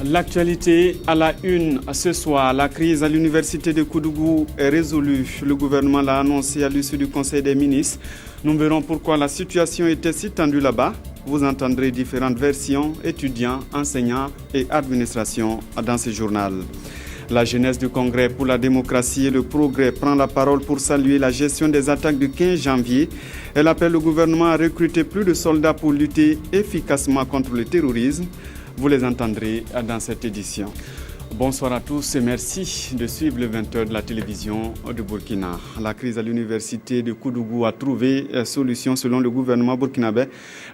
L'actualité à la une ce soir, la crise à l'université de Koudougou est résolue. Le gouvernement l'a annoncé à l'issue du Conseil des ministres. Nous verrons pourquoi la situation était si tendue là-bas. Vous entendrez différentes versions, étudiants, enseignants et administration dans ce journal. La jeunesse du Congrès pour la démocratie et le progrès prend la parole pour saluer la gestion des attaques du 15 janvier. Elle appelle le gouvernement à recruter plus de soldats pour lutter efficacement contre le terrorisme. Vous les entendrez dans cette édition. Bonsoir à tous et merci de suivre le 20h de la télévision de Burkina. La crise à l'université de Koudougou a trouvé solution selon le gouvernement burkinabé.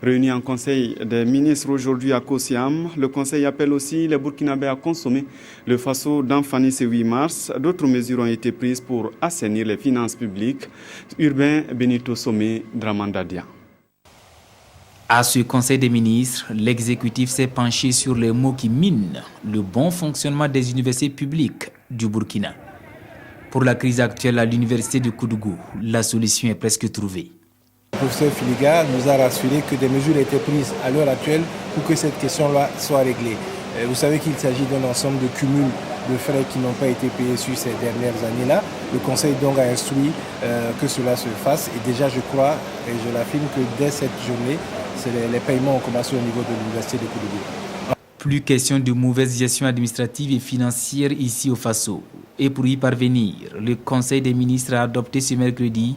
Réuni en conseil des ministres aujourd'hui à Kosiam, le conseil appelle aussi les Burkinabés à consommer le Faso d'Anfani ce 8 mars. D'autres mesures ont été prises pour assainir les finances publiques. Urbain Benito Somé, Dramandadia. À ce Conseil des ministres, l'exécutif s'est penché sur les mots qui minent le bon fonctionnement des universités publiques du Burkina. Pour la crise actuelle à l'université de Koudougou, la solution est presque trouvée. Le professeur Filiga nous a rassuré que des mesures étaient prises à l'heure actuelle pour que cette question-là soit réglée. Vous savez qu'il s'agit d'un ensemble de cumul de frais qui n'ont pas été payés sur ces dernières années-là. Le Conseil donc a instruit que cela se fasse et déjà je crois et je l'affirme que dès cette journée, les paiements ont commencé au niveau de l'université de Koudougou. Plus question de mauvaise gestion administrative et financière ici au Faso. Et pour y parvenir, le Conseil des ministres a adopté ce mercredi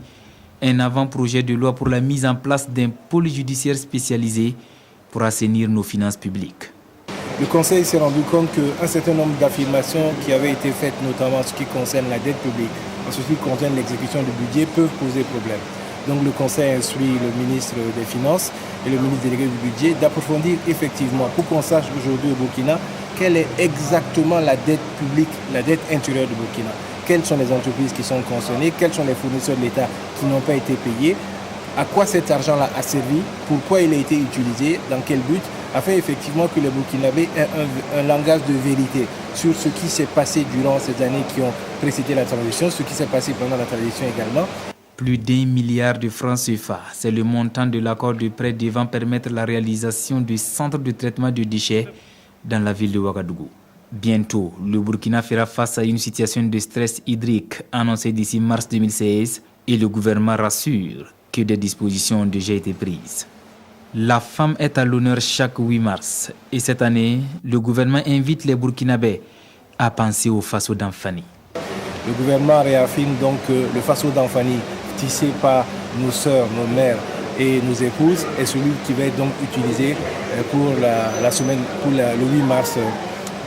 un avant-projet de loi pour la mise en place d'un pôle judiciaire spécialisé pour assainir nos finances publiques. Le Conseil s'est rendu compte qu'un certain nombre d'affirmations qui avaient été faites, notamment en ce qui concerne la dette publique, en ce qui concerne l'exécution du budget, peuvent poser problème. Donc le Conseil instruit le ministre des Finances et le ministre délégué du Budget d'approfondir effectivement pour qu'on sache aujourd'hui au Burkina quelle est exactement la dette publique, la dette intérieure du Burkina. Quelles sont les entreprises qui sont concernées, quels sont les fournisseurs de l'État qui n'ont pas été payés, à quoi cet argent-là a servi, pourquoi il a été utilisé, dans quel but, afin effectivement que les Burkinabés aient un langage de vérité sur ce qui s'est passé durant ces années qui ont précédé la transition, ce qui s'est passé pendant la transition également. Plus d'1 milliard de francs CFA, c'est le montant de l'accord de prêt devant permettre la réalisation du centre de traitement de déchets dans la ville de Ouagadougou. Bientôt, le Burkina fera face à une situation de stress hydrique annoncée d'ici mars 2016 et le gouvernement rassure que des dispositions ont déjà été prises. La femme est à l'honneur chaque 8 mars et cette année, le gouvernement invite les Burkinabés à penser au Faso d'Anfani. Le gouvernement réaffirme donc que le Faso d'Anfani, tissé par nos sœurs, nos mères et nos épouses, est celui qui va être donc utilisé pour la semaine, pour le 8 mars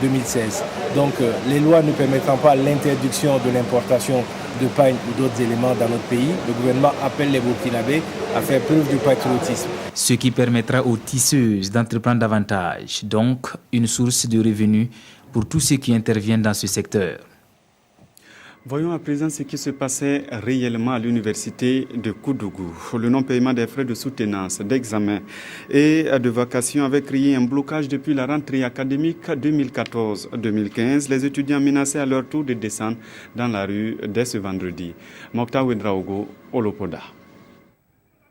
2016. Donc les lois ne permettant pas l'interdiction de l'importation de pain ou d'autres éléments dans notre pays, le gouvernement appelle les Burkinabés à faire preuve de patriotisme. Ce qui permettra aux tisseuses d'entreprendre davantage, donc une source de revenus pour tous ceux qui interviennent dans ce secteur. Voyons à présent ce qui se passait réellement à l'université de Koudougou. Le non-paiement des frais de soutenance, d'examen et de vacations avait créé un blocage depuis la rentrée académique 2014-2015. Les étudiants menaçaient à leur tour de descendre dans la rue dès ce vendredi. Mokta Wedraogo, Olopoda.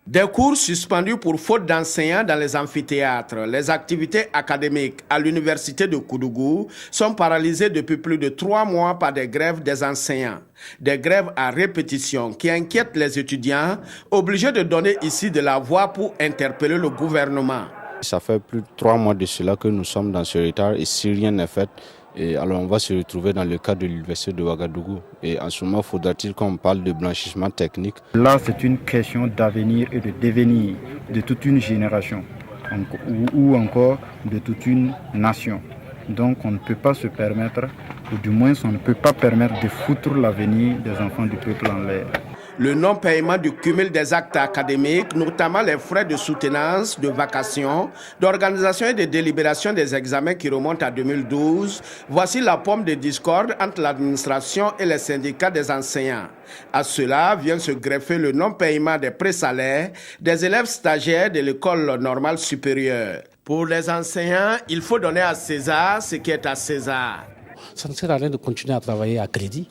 Des cours suspendus pour faute d'enseignants dans les amphithéâtres. Les activités académiques à l'université de Koudougou sont paralysées depuis plus de 3 mois par des grèves des enseignants. Des grèves à répétition qui inquiètent les étudiants, obligés de donner ici de la voix pour interpeller le gouvernement. Ça fait plus de 3 mois de cela que nous sommes dans ce retard et si rien n'est fait, et alors on va se retrouver dans le cadre de l'université de Ouagadougou. Et en ce moment, faudra-t-il qu'on parle de blanchissement technique? Là, c'est une question d'avenir et de devenir de toute une génération ou encore de toute une nation. Donc on ne peut pas se permettre, ou du moins on ne peut pas permettre de foutre l'avenir des enfants du peuple en l'air. Le non-paiement du cumul des actes académiques, notamment les frais de soutenance, de vacations, d'organisation et de délibération des examens qui remontent à 2012, voici la pomme de discorde entre l'administration et les syndicats des enseignants. À cela vient se greffer le non-paiement des présalaires des élèves stagiaires de l'école normale supérieure. Pour les enseignants, il faut donner à César ce qui est à César. Ça ne sert à rien de continuer à travailler à crédit.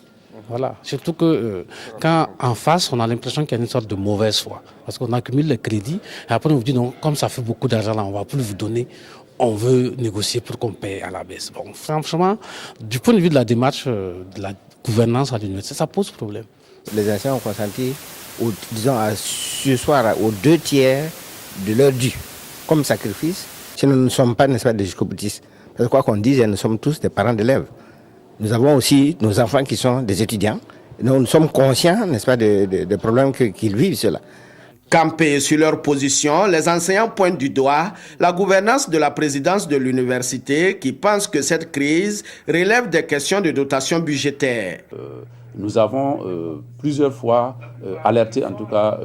Voilà. Surtout que quand en face, on a l'impression qu'il y a une sorte de mauvaise foi. Parce qu'on accumule les crédits et après on vous dit non, comme ça fait beaucoup d'argent là, on ne va plus vous donner on veut négocier pour qu'on paye à la baisse. Bon, franchement, du point de vue de la démarche de la gouvernance à l'université, ça pose problème. Les enseignants ont consenti, disons, ce soir, aux 2/3 de leur dû, comme sacrifice. Si nous ne sommes pas, n'est-ce pas, des jusqu'au-boutistes. Parce que quoi qu'on dise, nous sommes tous des parents d'élèves. Nous avons aussi nos enfants qui sont des étudiants. Nous sommes conscients, n'est-ce pas, des problèmes qu'ils vivent, ceux-là. Campés sur leur position, les enseignants pointent du doigt la gouvernance de la présidence de l'université qui pense que cette crise relève des questions de dotation budgétaire. Nous avons plusieurs fois alerté en tout cas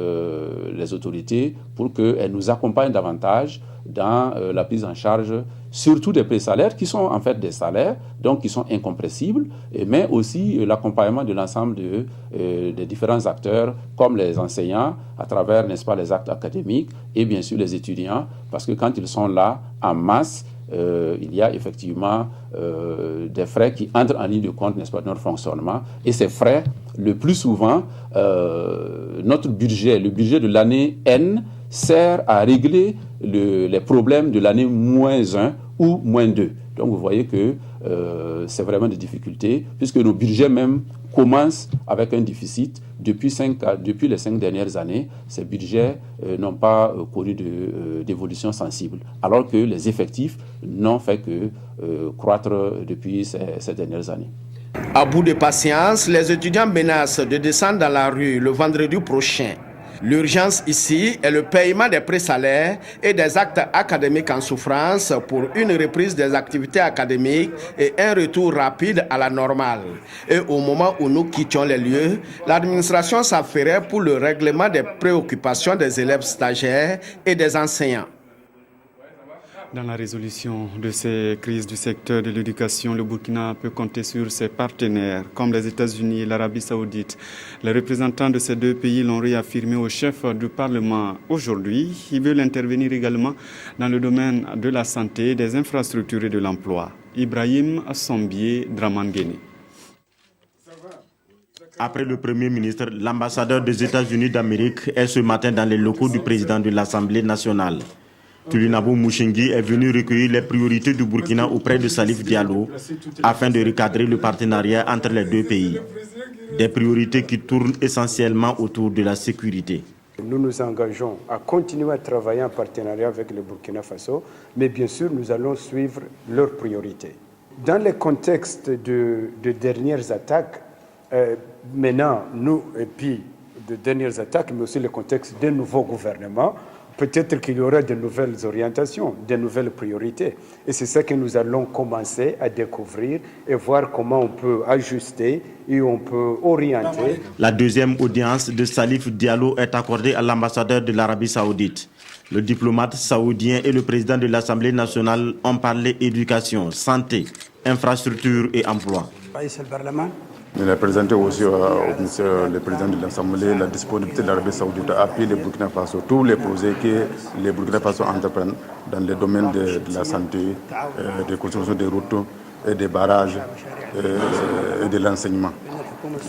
les autorités pour qu'elles nous accompagnent davantage dans la prise en charge surtout des pré-salaires qui sont en fait des salaires, donc qui sont incompressibles, mais aussi l'accompagnement de l'ensemble des différents acteurs comme les enseignants à travers, n'est-ce pas, les actes académiques et bien sûr les étudiants, parce que quand ils sont là en masse, il y a effectivement des frais qui entrent en ligne de compte, n'est-ce pas, de notre fonctionnement. Et ces frais, le plus souvent, notre budget, le budget de l'année N, sert à régler les problèmes de l'année -1 ou -2. Donc vous voyez que c'est vraiment des difficultés, puisque nos budgets même commencent avec un déficit. Depuis les 5 dernières années, ces budgets n'ont pas connu d'évolution sensible, alors que les effectifs n'ont fait que croître depuis ces dernières années. À bout de patience, les étudiants menacent de descendre dans la rue le vendredi prochain. L'urgence ici est le paiement des pré-salaires et des actes académiques en souffrance pour une reprise des activités académiques et un retour rapide à la normale. Et au moment où nous quittions les lieux, l'administration s'affairait pour le règlement des préoccupations des élèves stagiaires et des enseignants. Dans la résolution de ces crises du secteur de l'éducation, le Burkina peut compter sur ses partenaires, comme les États-Unis et l'Arabie saoudite. Les représentants de ces deux pays l'ont réaffirmé au chef du Parlement aujourd'hui. Ils veulent intervenir également dans le domaine de la santé, des infrastructures et de l'emploi. Ibrahim Assombié Dramangene. Après le Premier ministre, l'ambassadeur des États-Unis d'Amérique est ce matin dans les locaux du président de l'Assemblée nationale. Tulinabou Mouchengi est venu recueillir les priorités du Burkina auprès de Salif Diallo afin de recadrer le partenariat entre les deux pays. Des priorités qui tournent essentiellement autour de la sécurité. Nous nous engageons à continuer à travailler en partenariat avec le Burkina Faso, mais bien sûr, nous allons suivre leurs priorités. Dans le contexte de dernières attaques, maintenant, nous, et puis de dernières attaques, mais aussi le contexte d'un nouveau gouvernement, peut-être qu'il y aura de nouvelles orientations, de nouvelles priorités. Et c'est ça que nous allons commencer à découvrir et voir comment on peut ajuster et on peut orienter. La deuxième audience de Salif Diallo est accordée à l'ambassadeur de l'Arabie saoudite. Le diplomate saoudien et le président de l'Assemblée nationale ont parlé éducation, santé, infrastructure et emploi. Il a présenté aussi le président de l'Assemblée la disponibilité de l'Arabie saoudite à appuyer le Burkina Faso, tous les projets que les Burkina Faso entreprennent dans les domaines de la santé, de construction des routes et des barrages et de l'enseignement.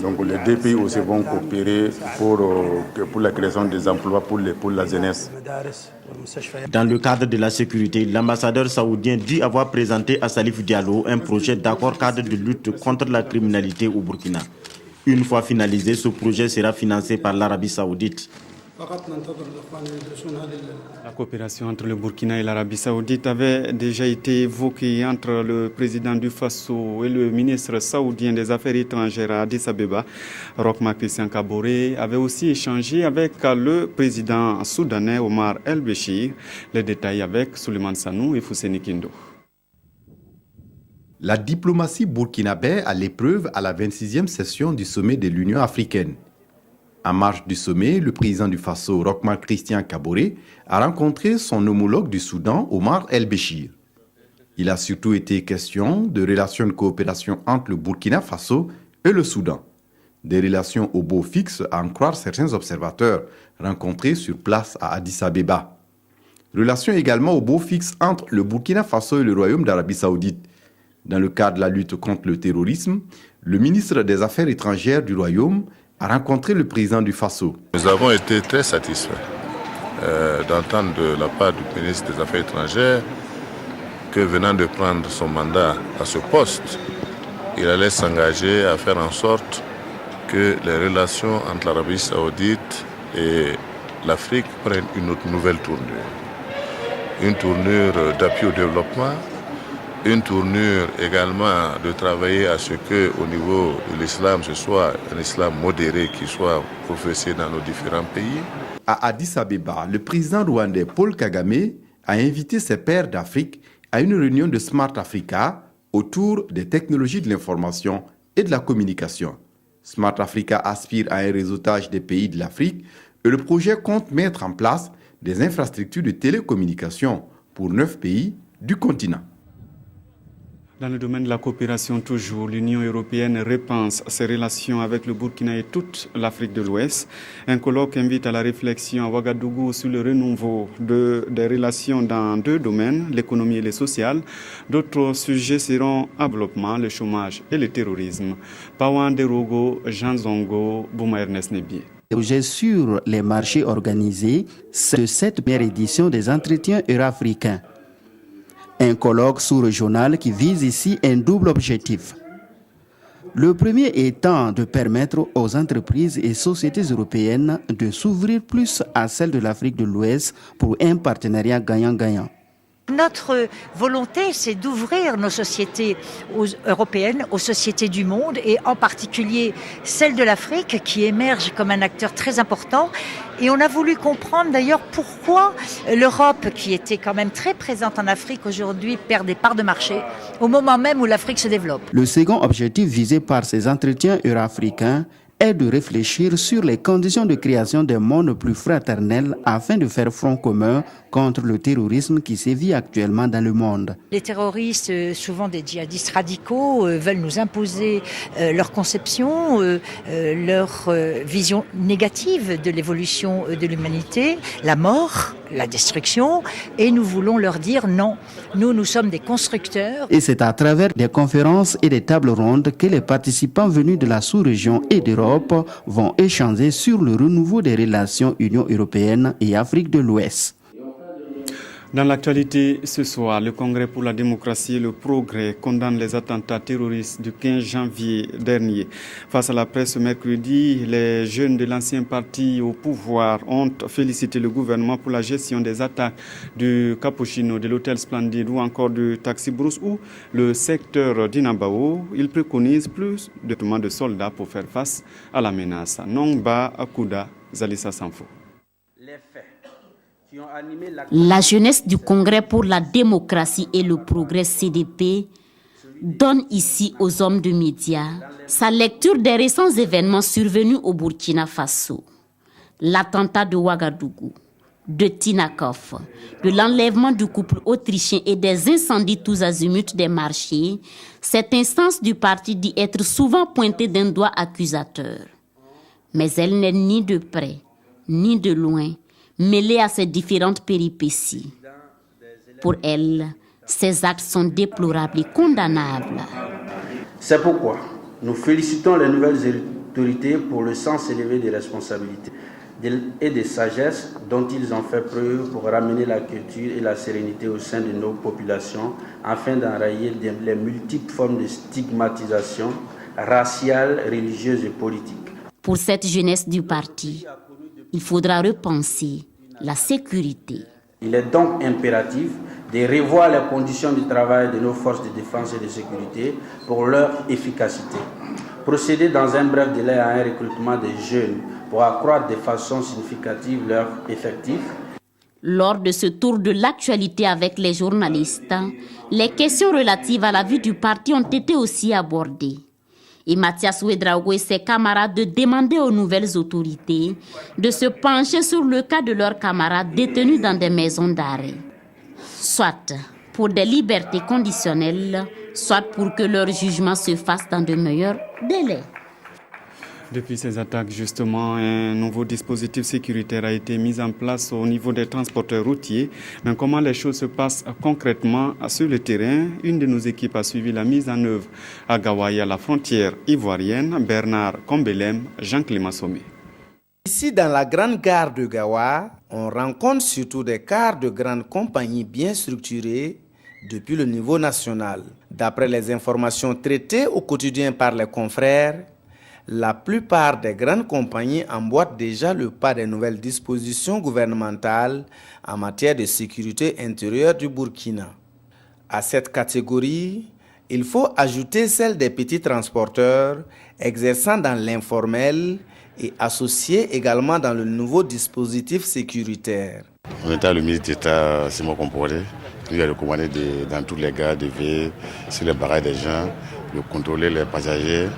Donc les deux pays aussi vont coopérer pour la création des emplois pour la jeunesse. Dans le cadre de la sécurité, l'ambassadeur saoudien dit avoir présenté à Salif Diallo un projet d'accord cadre de lutte contre la criminalité au Burkina. Une fois finalisé, ce projet sera financé par l'Arabie saoudite. La coopération entre le Burkina et l'Arabie saoudite avait déjà été évoquée entre le président du Faso et le ministre saoudien des Affaires étrangères à Addis Abeba. Roch-Marc Christian Kaboré avait aussi échangé avec le président soudanais Omar El-Béchir. Les détails avec Souleymane Sanou et Fousseni Kindo. La diplomatie burkinabé à l'épreuve à la 26e session du sommet de l'Union africaine. En marge du sommet, le président du Faso, Roch-Marc Christian Kaboré, a rencontré son homologue du Soudan, Omar El-Béchir. Il a surtout été question de relations de coopération entre le Burkina Faso et le Soudan. Des relations au beau fixe, à en croire certains observateurs rencontrés sur place à Addis Abeba. Relations également au beau fixe entre le Burkina Faso et le Royaume d'Arabie saoudite. Dans le cadre de la lutte contre le terrorisme, le ministre des Affaires étrangères du Royaume a rencontré le président du Faso. Nous avons été très satisfaits d'entendre de la part du ministre des Affaires étrangères que venant de prendre son mandat à ce poste, il allait s'engager à faire en sorte que les relations entre l'Arabie saoudite et l'Afrique prennent une autre nouvelle tournure. Une tournure d'appui au développement, une tournure également de travailler à ce qu'au niveau de l'islam, ce soit un islam modéré qui soit professé dans nos différents pays. À Addis Abeba, le président rwandais Paul Kagame a invité ses pairs d'Afrique à une réunion de Smart Africa autour des technologies de l'information et de la communication. Smart Africa aspire à un réseautage des pays de l'Afrique et le projet compte mettre en place des infrastructures de télécommunication pour 9 pays du continent. Dans le domaine de la coopération toujours, l'Union européenne repense ses relations avec le Burkina et toute l'Afrique de l'Ouest. Un colloque invite à la réflexion à Ouagadougou sur le renouveau des relations dans 2 domaines, l'économie et le social. D'autres sujets seront développement, le chômage et le terrorisme. Pawan Derogo, Jean Zongo, Bouma Ernest Nebi. Projet sur les marchés organisés de cette première édition des entretiens euro-africains. Un colloque sous-régional qui vise ici un double objectif. Le premier étant de permettre aux entreprises et sociétés européennes de s'ouvrir plus à celles de l'Afrique de l'Ouest pour un partenariat gagnant-gagnant. Notre volonté, c'est d'ouvrir nos sociétés européennes aux sociétés du monde et en particulier celles de l'Afrique qui émergent comme un acteur très important. Et on a voulu comprendre d'ailleurs pourquoi l'Europe, qui était quand même très présente en Afrique aujourd'hui, perd des parts de marché au moment même où l'Afrique se développe. Le second objectif visé par ces entretiens euro-africains est de réfléchir sur les conditions de création d'un monde plus fraternel afin de faire front commun contre le terrorisme qui sévit actuellement dans le monde. Les terroristes, souvent des djihadistes radicaux, veulent nous imposer leur conception, leur vision négative de l'évolution de l'humanité, la mort, la destruction, et nous voulons leur dire non, nous sommes des constructeurs. Et c'est à travers des conférences et des tables rondes que les participants venus de la sous-région et d'Europe vont échanger sur le renouveau des relations Union européenne et Afrique de l'Ouest. Dans l'actualité ce soir, le Congrès pour la démocratie et le progrès condamne les attentats terroristes du 15 janvier dernier. Face à la presse mercredi, les jeunes de l'ancien parti au pouvoir ont félicité le gouvernement pour la gestion des attaques du Capuchino, de l'hôtel Splendide ou encore du Taxi Brousse ou le secteur d'Inambao. Ils préconisent plus de soldats pour faire face à la menace. Nongba Akuda, Zalissa Sanfo. La jeunesse du Congrès pour la démocratie et le progrès CDP donne ici aux hommes de médias sa lecture des récents événements survenus au Burkina Faso. L'attentat de Ouagadougou, de Tinakov, de l'enlèvement du couple autrichien et des incendies tous azimuts des marchés, cette instance du parti dit être souvent pointée d'un doigt accusateur. Mais elle n'est ni de près, ni de loin, mêlée à ces différentes péripéties. Pour elle, ces actes sont déplorables et condamnables. C'est pourquoi nous félicitons les nouvelles autorités pour le sens élevé des responsabilités et des sagesses dont ils ont fait preuve pour ramener la culture et la sérénité au sein de nos populations afin d'enrayer les multiples formes de stigmatisation raciale, religieuse et politique. Pour cette jeunesse du parti, il faudra repenser la sécurité. Il est donc impératif de revoir les conditions de travail de nos forces de défense et de sécurité pour leur efficacité. Procéder dans un bref délai à un recrutement des jeunes pour accroître de façon significative leur effectif. Lors de ce tour de l'actualité avec les journalistes, les questions relatives à la vie du parti ont été aussi abordées. Et Mathias Ouedraogo et ses camarades de demander aux nouvelles autorités de se pencher sur le cas de leurs camarades détenus dans des maisons d'arrêt. Soit pour des libertés conditionnelles, soit pour que leur jugement se fasse dans de meilleurs délais. Depuis ces attaques, justement, un nouveau dispositif sécuritaire a été mis en place au niveau des transporteurs routiers. Mais comment les choses se passent concrètement sur le terrain? Une de nos équipes a suivi la mise en œuvre à Gawaï, à la frontière ivoirienne. Bernard Combelem, Jean-Clément Sommet. Ici, dans la grande gare de Gawa, on rencontre surtout des cars de grandes compagnies bien structurées depuis le niveau national. D'après les informations traitées au quotidien par les confrères, la plupart des grandes compagnies emboîtent déjà le pas des nouvelles dispositions gouvernementales en matière de sécurité intérieure du Burkina. À cette catégorie, il faut ajouter celle des petits transporteurs exerçant dans l'informel et associés également dans le nouveau dispositif sécuritaire. On était le ministre d'État Simon Comporé. Lui a recommandé dans tous les gares de veiller sur les barrages des gens, de contrôler les passagers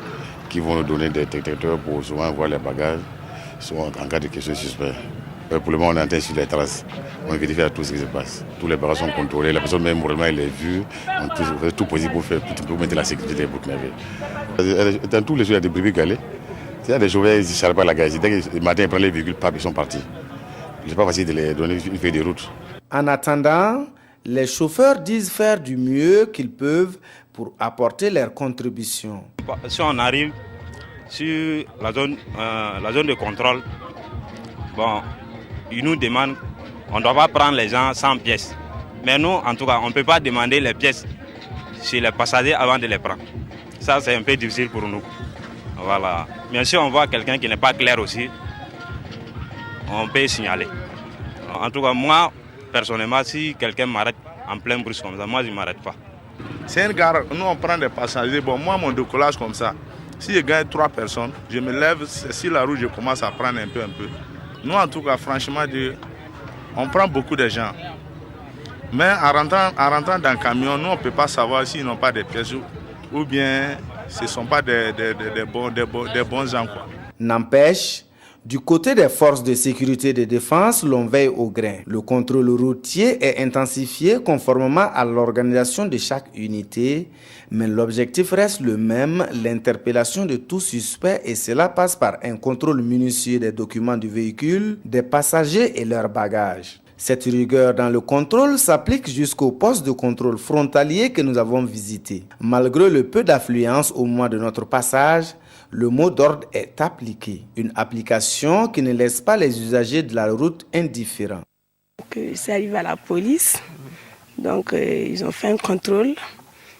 qui vont nous donner des détecteurs pour souvent voir les bagages en cas de questions suspectes. Pour le moment, on est en train sur les traces. On vérifie tout ce qui se passe. Tous les bagages sont contrôlés. La personne même, moralement, elle est vue. On fait tout possible pour mettre la sécurité des Burkinabés. Dans tous les jours, il y a des brebis galées. Il y a des chauffeurs qui ne savent pas la gare. Dès que le matin, ils prennent les véhicules, ils sont partis. Ce n'est pas facile de les donner une feuille de route. En attendant, les chauffeurs disent faire du mieux qu'ils peuvent pour apporter leur contribution. Si on arrive sur la zone de contrôle, ils nous demandent, on ne doit pas prendre les gens sans pièces. Mais nous, en tout cas, on ne peut pas demander les pièces chez les passagers avant de les prendre. Ça, c'est un peu difficile pour nous. Voilà. Bien sûr, on voit quelqu'un qui n'est pas clair aussi, on peut signaler. En tout cas, moi, personnellement, si quelqu'un m'arrête en plein bruit comme ça, moi, je ne m'arrête pas. C'est une gare, nous on prend des passagers. Moi, mon décollage comme ça, si je gagne 3 personnes, je me lève, sur la route, je commence à prendre un peu. Nous, en tout cas, franchement, on prend beaucoup de gens. Mais en rentrant dans le camion, nous, on ne peut pas savoir s'ils n'ont pas de pièces ou bien ce ne sont pas des bons gens. N'empêche, du côté des forces de sécurité et de défense, l'on veille au grain. Le contrôle routier est intensifié conformément à l'organisation de chaque unité, mais l'objectif reste le même, l'interpellation de tout suspect, et cela passe par un contrôle minutieux des documents du véhicule, des passagers et leurs bagages. Cette rigueur dans le contrôle s'applique jusqu'au poste de contrôle frontalier que nous avons visité. Malgré le peu d'affluence au moment de notre passage, le mot d'ordre est appliqué. Une application qui ne laisse pas les usagers de la route indifférents. C'est arrivé à la police, donc ils ont fait un contrôle.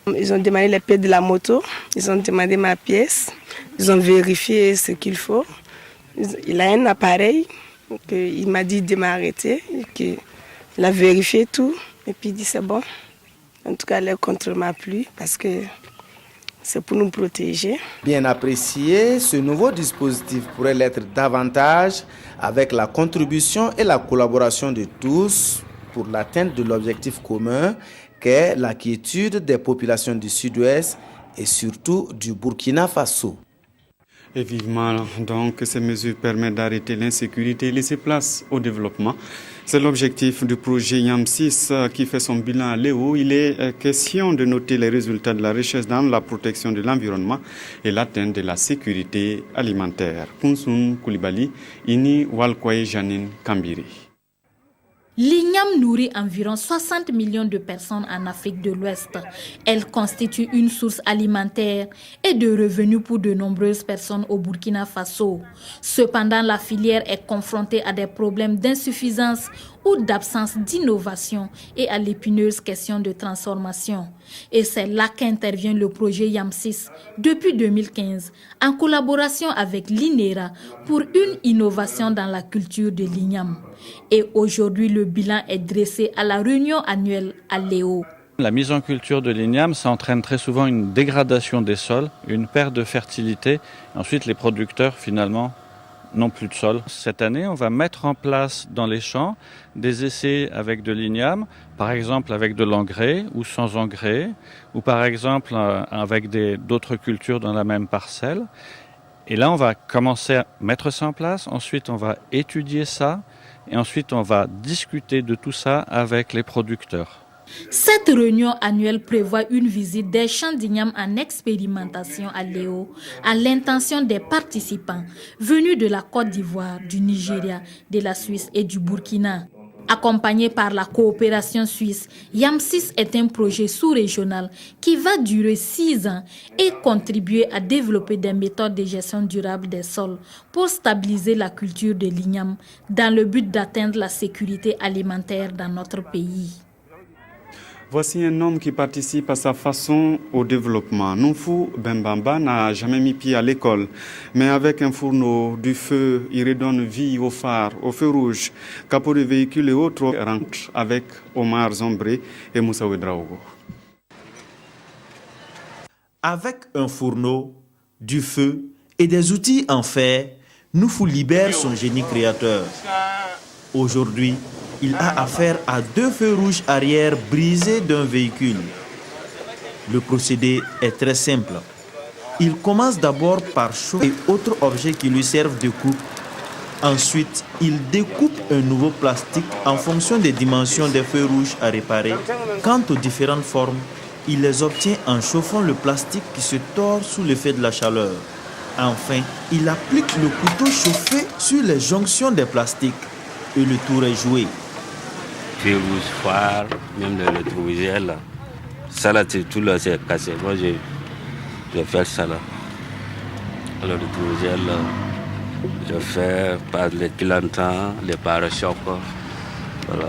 Ils ont demandé les pièces de la moto, ils ont demandé ma pièce, ils ont vérifié ce qu'il faut. Il a un appareil, il m'a dit de m'arrêter, il a vérifié tout et puis il dit c'est bon. En tout cas, le contrôle m'a plu parce que c'est pour nous protéger. Bien apprécié, ce nouveau dispositif pourrait l'être davantage avec la contribution et la collaboration de tous pour l'atteinte de l'objectif commun qu'est la quiétude des populations du Sud-Ouest et surtout du Burkina Faso. Et vivement donc que ces mesures permettent d'arrêter l'insécurité et laisser place au développement. C'est l'objectif du projet YAM6 qui fait son bilan à Léo. Il est question de noter les résultats de la recherche dans la protection de l'environnement et l'atteinte de la sécurité alimentaire. Kounsoun Koulibaly, Ini Walkwaye Janine Kambiri. L'igname nourrit environ 60 millions de personnes en Afrique de l'Ouest. Elle constitue une source alimentaire et de revenus pour de nombreuses personnes au Burkina Faso. Cependant, la filière est confrontée à des problèmes d'insuffisance ou d'absence d'innovation et à l'épineuse question de transformation. Et c'est là qu'intervient le projet YAM6 depuis 2015 en collaboration avec l'INERA pour une innovation dans la culture de l'igname. Et aujourd'hui, le bilan est dressé à la réunion annuelle à Léo. La mise en culture de l'igname, ça entraîne très souvent une dégradation des sols, une perte de fertilité. Ensuite, les producteurs, finalement, n'ont plus de sol. Cette année, on va mettre en place dans les champs des essais avec de l'igname, par exemple avec de l'engrais ou sans engrais, ou par exemple avec d'autres cultures dans la même parcelle. Et là, on va commencer à mettre ça en place. Ensuite, on va étudier ça. Et ensuite, on va discuter de tout ça avec les producteurs. Cette réunion annuelle prévoit une visite des champs d'igname en expérimentation à Léo, à l'intention des participants venus de la Côte d'Ivoire, du Nigeria, de la Suisse et du Burkina. Accompagné par la coopération suisse, YAM6 est un projet sous-régional qui va durer 6 ans et contribuer à développer des méthodes de gestion durable des sols pour stabiliser la culture de l'igname dans le but d'atteindre la sécurité alimentaire dans notre pays. Voici un homme qui participe à sa façon au développement. Nunfu Bembamba n'a jamais mis pied à l'école, mais avec un fourneau, du feu, il redonne vie aux phares, aux feux rouges, capot de véhicules et autres rentrent avec Omar Zombré et Moussa Ouedraogo. Avec un fourneau, du feu et des outils en fer, Nunfu libère son génie créateur. Aujourd'hui, il a affaire à 2 feux rouges arrière brisés d'un véhicule. Le procédé est très simple. Il commence d'abord par chauffer autres objets qui lui servent de coupe. Ensuite, il découpe un nouveau plastique en fonction des dimensions des feux rouges à réparer. Quant aux différentes formes, il les obtient en chauffant le plastique qui se tord sous l'effet de la chaleur. Enfin, il applique le couteau chauffé sur les jonctions des plastiques et le tour est joué. Feu rouge, phare, même le rétroviseur là. Ça là, tout là, c'est cassé. Moi, je fais ça là. Le rétroviseur là, je fais par les clignotants, les pare-chocs. Voilà.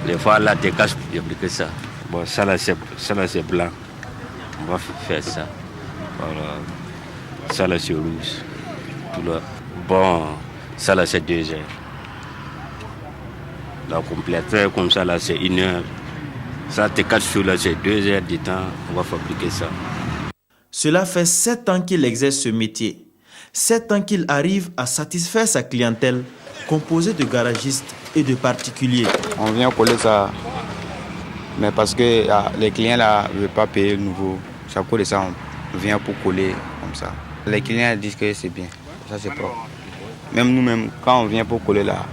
Les phares là, tu casses, j'ai appliqué ça. Bon, ça là, c'est blanc. On va faire ça. Voilà. Ça là, c'est rouge. Tout là. Bon, ça là, c'est 2 heures. La complète, comme ça, là, c'est 1 heure. Ça, tes 4 jours, là, c'est 2 heures du temps. On va fabriquer ça. Cela fait 7 ans qu'il exerce ce métier. 7 ans qu'il arrive à satisfaire sa clientèle, composée de garagistes et de particuliers. On vient coller ça, mais parce que les clients là ne veulent pas payer le nouveau. Ça colle ça, on vient pour coller comme ça. Les clients disent que c'est bien, ça c'est propre. Même nous-mêmes, quand on vient pour coller là,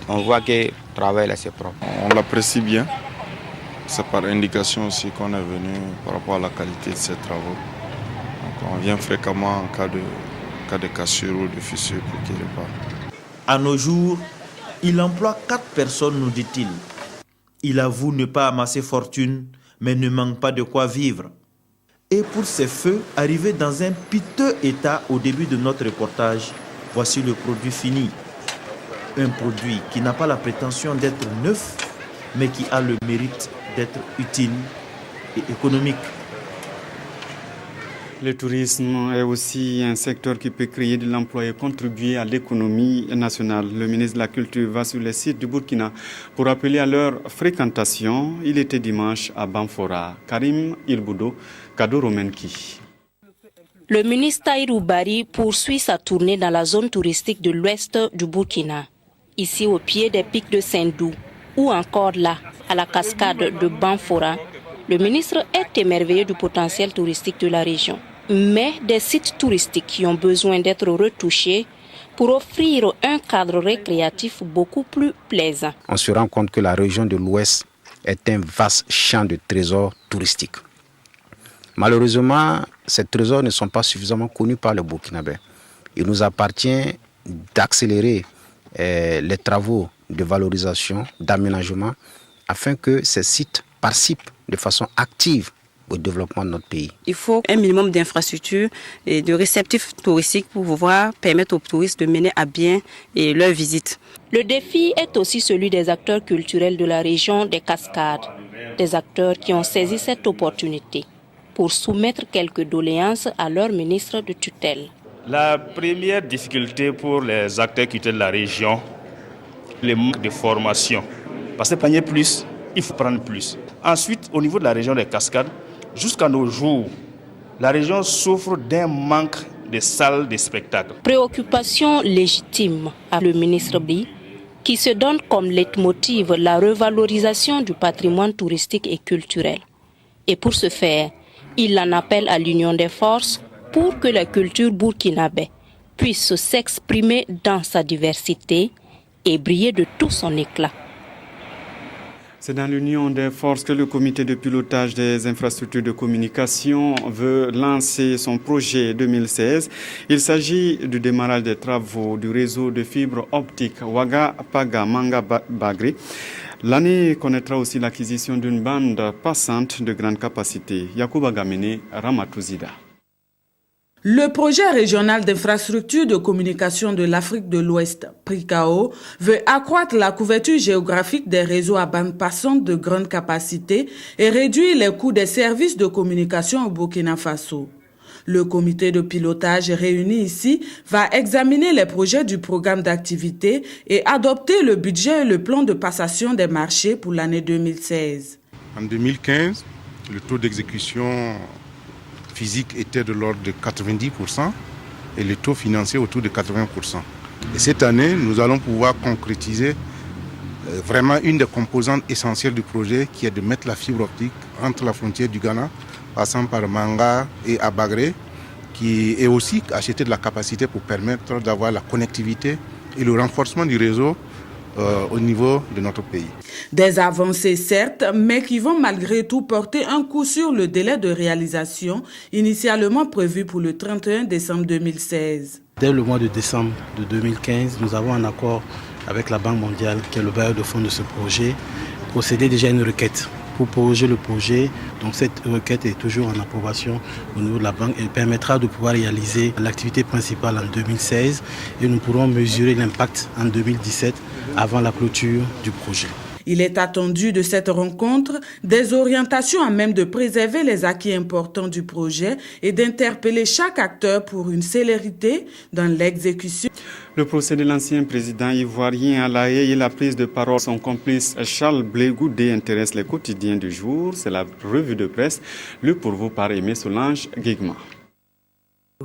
on voit que le travail là c'est propre. On l'apprécie bien. C'est par indication aussi qu'on est venu par rapport à la qualité de ces travaux. Donc on vient fréquemment en cas de cassure ou de fissure pour qu'il répare. À nos jours, il emploie 4 personnes, nous dit-il. Il avoue ne pas amasser fortune, mais ne manque pas de quoi vivre. Et pour ces feux, arrivés dans un piteux état au début de notre reportage, voici le produit fini. Un produit qui n'a pas la prétention d'être neuf, mais qui a le mérite d'être utile et économique. Le tourisme est aussi un secteur qui peut créer de l'emploi et contribuer à l'économie nationale. Le ministre de la Culture va sur les sites du Burkina pour appeler à leur fréquentation. Il était dimanche à Banfora. Karim Ilboudo, Kado Romenki. Le ministre Tahirou Bari poursuit sa tournée dans la zone touristique de l'ouest du Burkina. Ici au pied des pics de Sindou ou encore là, à la cascade de Banfora, le ministre est émerveillé du potentiel touristique de la région. Mais des sites touristiques qui ont besoin d'être retouchés pour offrir un cadre récréatif beaucoup plus plaisant. On se rend compte que la région de l'Ouest est un vaste champ de trésors touristiques. Malheureusement, ces trésors ne sont pas suffisamment connus par les Burkinabés. Il nous appartient d'accélérer les travaux de valorisation, d'aménagement, afin que ces sites participent de façon active au développement de notre pays. Il faut un minimum d'infrastructures et de réceptifs touristiques pour pouvoir permettre aux touristes de mener à bien leur visite. Le défi est aussi celui des acteurs culturels de la région des Cascades, des acteurs qui ont saisi cette opportunité pour soumettre quelques doléances à leur ministre de tutelle. La première difficulté pour les acteurs culturels de la région, le manque de formation. Parce que pour gagner plus, il faut prendre plus. Ensuite, au niveau de la région des Cascades, jusqu'à nos jours, la région souffre d'un manque de salles de spectacle. Préoccupation légitime à le ministre Bli, qui se donne comme leitmotiv la revalorisation du patrimoine touristique et culturel. Et pour ce faire, il en appelle à l'union des forces pour que la culture burkinabé puisse s'exprimer dans sa diversité et briller de tout son éclat. C'est dans l'union des forces que le comité de pilotage des infrastructures de communication veut lancer son projet 2016. Il s'agit du démarrage des travaux du réseau de fibre optique Ouaga-Paga-Manga-Bagri. L'année connaîtra aussi l'acquisition d'une bande passante de grande capacité. Yacouba Gamene, Ramatouzida. Le projet régional d'infrastructure de communication de l'Afrique de l'Ouest, PRICAO, veut accroître la couverture géographique des réseaux à bande passante de grande capacité et réduire les coûts des services de communication au Burkina Faso. Le comité de pilotage réuni ici va examiner les projets du programme d'activité et adopter le budget et le plan de passation des marchés pour l'année 2016. En 2015, le taux d'exécution physique était de l'ordre de 90% et le taux financier autour de 80%. Et cette année, nous allons pouvoir concrétiser vraiment une des composantes essentielles du projet qui est de mettre la fibre optique entre la frontière du Ghana, passant par Manga et Abagré, qui est aussi acheter de la capacité pour permettre d'avoir la connectivité et le renforcement du réseau au niveau de notre pays. Des avancées certes, mais qui vont malgré tout porter un coup sur le délai de réalisation initialement prévu pour le 31 décembre 2016. Dès le mois de décembre de 2015, nous avons un accord avec la Banque mondiale, qui est le bailleur de fonds de ce projet, procédé déjà à une requête pour proroger le projet. Donc cette requête est toujours en approbation au niveau de la banque et permettra de pouvoir réaliser l'activité principale en 2016 et nous pourrons mesurer l'impact en 2017 avant la clôture du projet. Il est attendu de cette rencontre des orientations à même de préserver les acquis importants du projet et d'interpeller chaque acteur pour une célérité dans l'exécution. Le procès de l'ancien président ivoirien à La Haye et la prise de parole de son complice Charles Blé Goudé intéresse les quotidiens du jour. C'est la revue de presse, lu pour vous par Aimé Solange Guigma.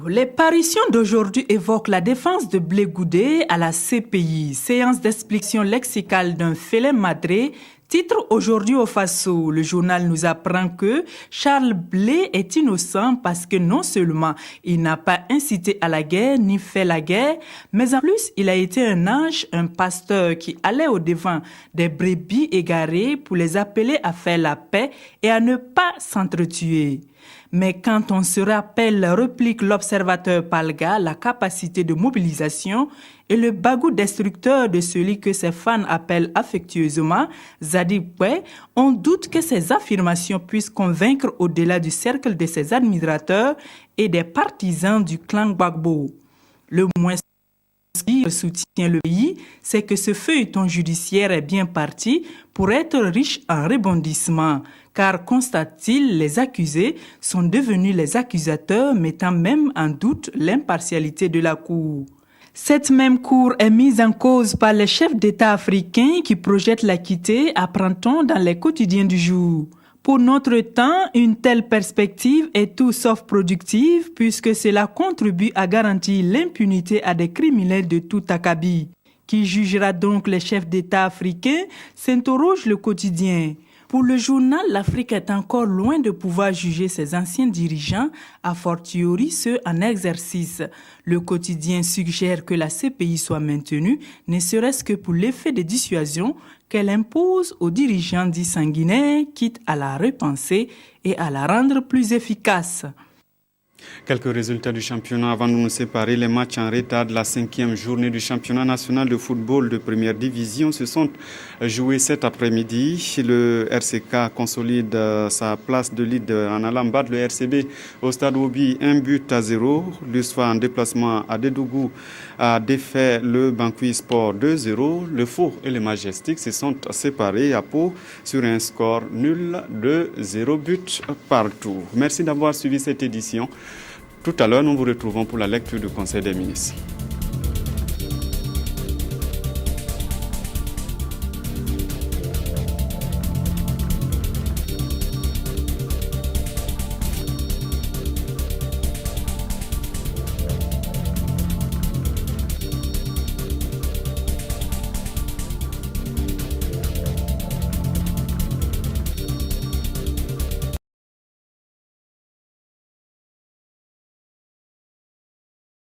Les parutions d'aujourd'hui évoquent la défense de Blé Goudé à la CPI, séance d'explication lexicale d'un félin madré. Titre aujourd'hui au Faso, le journal nous apprend que Charles Blé est innocent parce que non seulement il n'a pas incité à la guerre ni fait la guerre, mais en plus il a été un ange, un pasteur qui allait au-devant des brebis égarées pour les appeler à faire la paix et à ne pas s'entretuer. Mais quand on se rappelle, réplique l'observateur Palga, la capacité de mobilisation et le bagou destructeur de celui que ses fans appellent affectueusement Zadib Boué, on doute que ces affirmations puissent convaincre au-delà du cercle de ses admirateurs et des partisans du clan Gbagbo. Le moins qui soutient le pays, c'est que ce feuilleton judiciaire est bien parti pour être riche en rebondissements, car, constate-t-il, les accusés sont devenus les accusateurs, mettant même en doute l'impartialité de la Cour. Cette même Cour est mise en cause par les chefs d'État africains qui projettent la quitter, apprend-on dans les quotidiens du jour. Pour notre temps, une telle perspective est tout sauf productive puisque cela contribue à garantir l'impunité à des criminels de tout acabit. Qui jugera donc les chefs d'État africains, s'interroge le quotidien. Pour le journal, l'Afrique est encore loin de pouvoir juger ses anciens dirigeants, a fortiori ceux en exercice. Le quotidien suggère que la CPI soit maintenue, ne serait-ce que pour l'effet de dissuasion qu'elle impose aux dirigeants dits sanguinaires, quitte à la repenser et à la rendre plus efficace. Quelques résultats du championnat avant de nous séparer. Les matchs en retard de la 5e journée du championnat national de football de première division se sont joués cet après-midi. Le RCK consolide sa place de leader en allant battre le RCB au stade Obi 1-0. L'USFA en déplacement à Dédougou a défait le Banqui Sport 2-0. Le Faux et le Majestic se sont séparés à Pau sur un score nul de 0 but partout. Merci d'avoir suivi cette édition. Tout à l'heure, nous vous retrouvons pour la lecture du Conseil des ministres.